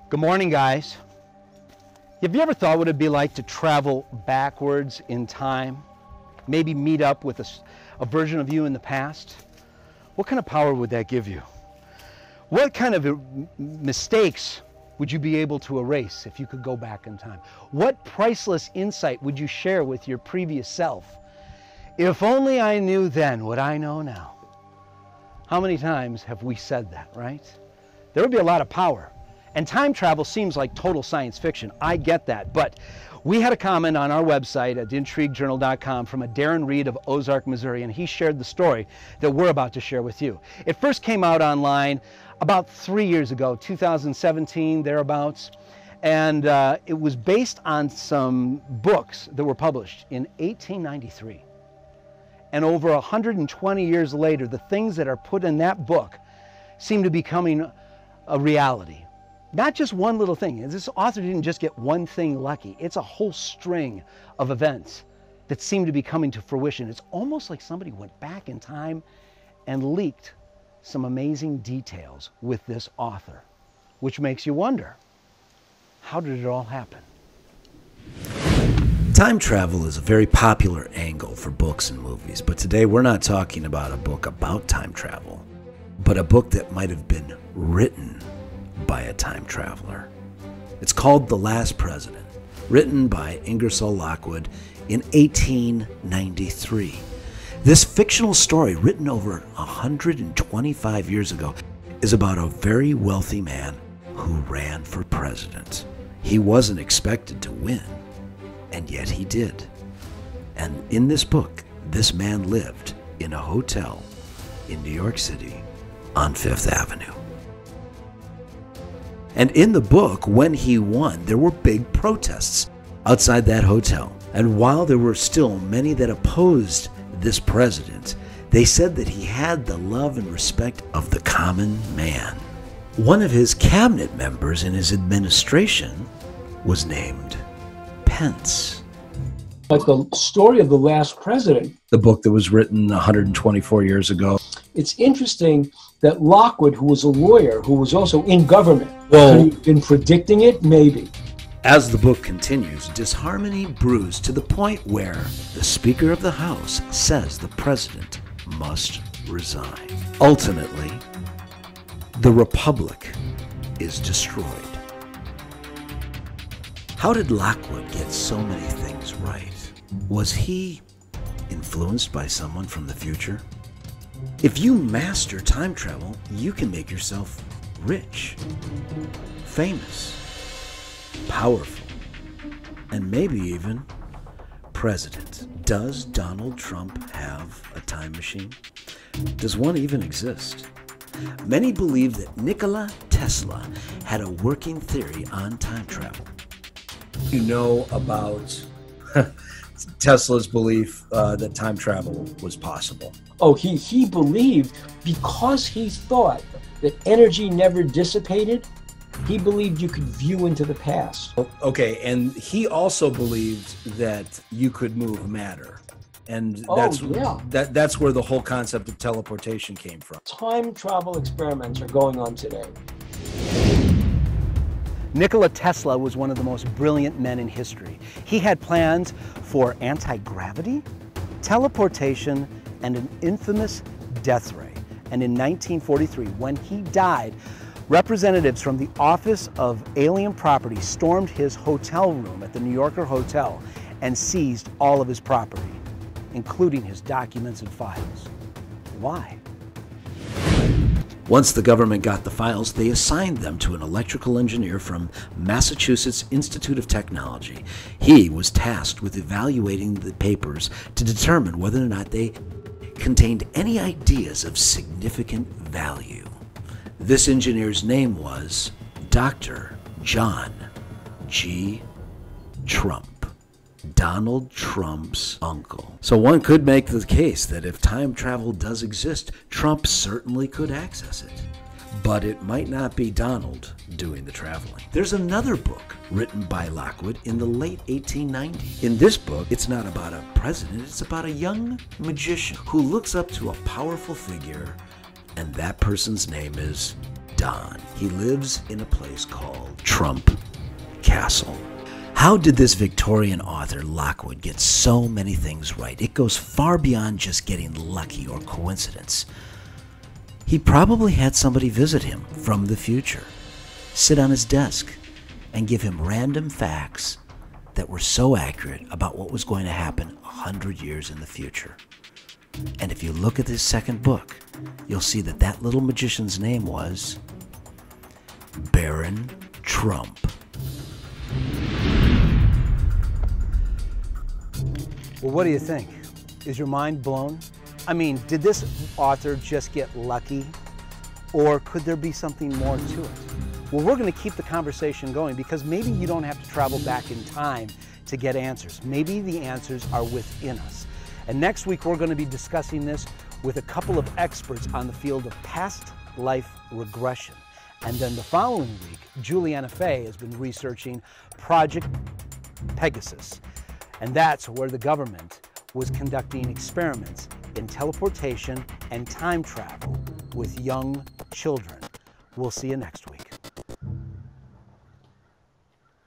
Good morning, guys. Have you ever thought what it'd be like to travel backwards in time? Maybe meet up with a version of you in the past? What kind of power would that give you? What kind of mistakes would you be able to erase if you could go back in time? What priceless insight would you share with your previous self? If only I knew then what I know now. How many times have we said that, right? There would be a lot of power. And time travel seems like total science fiction. I get that. But we had a comment on our website at intriguejournal.com from a Darren Reed of Ozark, Missouri, and he shared the story that we're about to share with you. It first came out online about 3 years ago, 2017, thereabouts. And it was based on some books that were published in 1893. And over 120 years later, the things that are put in that book seem to be becoming a reality. Not just one little thing. This author didn't just get one thing lucky. It's a whole string of events that seem to be coming to fruition. It's almost like somebody went back in time and leaked some amazing details with this author, which makes you wonder, how did it all happen? Time travel is a very popular angle for books and movies, but today we're not talking about a book about time travel, but a book that might have been written by a time traveler. It's called The Last President, written by Ingersoll Lockwood in 1893. This fictional story, written over 125 years ago, is about a very wealthy man who ran for president. He wasn't expected to win, and yet he did. And in this book, this man lived in a hotel in New York City on Fifth Avenue. And in the book, when he won, there were big protests outside that hotel. And while there were still many that opposed this president, they said that he had the love and respect of the common man. One of his cabinet members in his administration was named Pence. But the story of The Last President, The book that was written 124 years ago. it's interesting that Lockwood, who was a lawyer, who was also in government, Well, could he have been predicting it? Maybe. As the book continues, disharmony brews to the point where the Speaker of the House says the president must resign. Ultimately, the Republic is destroyed. How did Lockwood get so many things right? Was he influenced by someone from the future? If you master time travel, you can make yourself rich, famous, powerful, and maybe even president. Does Donald Trump have a time machine? Does one even exist? Many believe that Nicola Tesla had a working theory on time travel. You know about Tesla's belief that time travel was possible. Oh, he believed, because he thought that energy never dissipated, he believed you could view into the past. Okay, and he also believed that you could move matter. And that's where the whole concept of teleportation came from. Time travel experiments are going on today. Nicola Tesla was one of the most brilliant men in history. He had plans for anti-gravity, teleportation, and an infamous death ray. And in 1943, when he died, representatives from the Office of Alien Property stormed his hotel room at the New Yorker Hotel and seized all of his property, including his documents and files. Why? Once the government got the files, they assigned them to an electrical engineer from Massachusetts Institute of Technology. He was tasked with evaluating the papers to determine whether or not they contained any ideas of significant value. This engineer's name was Dr. John G. Trump, Donald Trump's uncle. So one could make the case that if time travel does exist, Trump certainly could access it. But it might not be Donald doing the traveling. There's another book written by Lockwood in the late 1890s. In this book, it's not about a president, it's about a young magician who looks up to a powerful figure, and that person's name is Don. He lives in a place called Trump Castle. How did this Victorian author, Lockwood, get so many things right? It goes far beyond just getting lucky or coincidence. He probably had somebody visit him from the future, sit on his desk, and give him random facts that were so accurate about what was going to happen 100 years in the future. And if you look at this second book, you'll see that that little magician's name was Baron Trump. Well, what do you think? Is your mind blown? I mean, did this author just get lucky? Or could there be something more to it? Well, we're going to keep the conversation going because maybe you don't have to travel back in time to get answers. Maybe the answers are within us. And next week, we're going to be discussing this with a couple of experts on the field of past life regression. And then the following week, Juliana Fay has been researching Project Pegasus. And that's where the government was conducting experiments in teleportation and time travel with young children. We'll see you next week.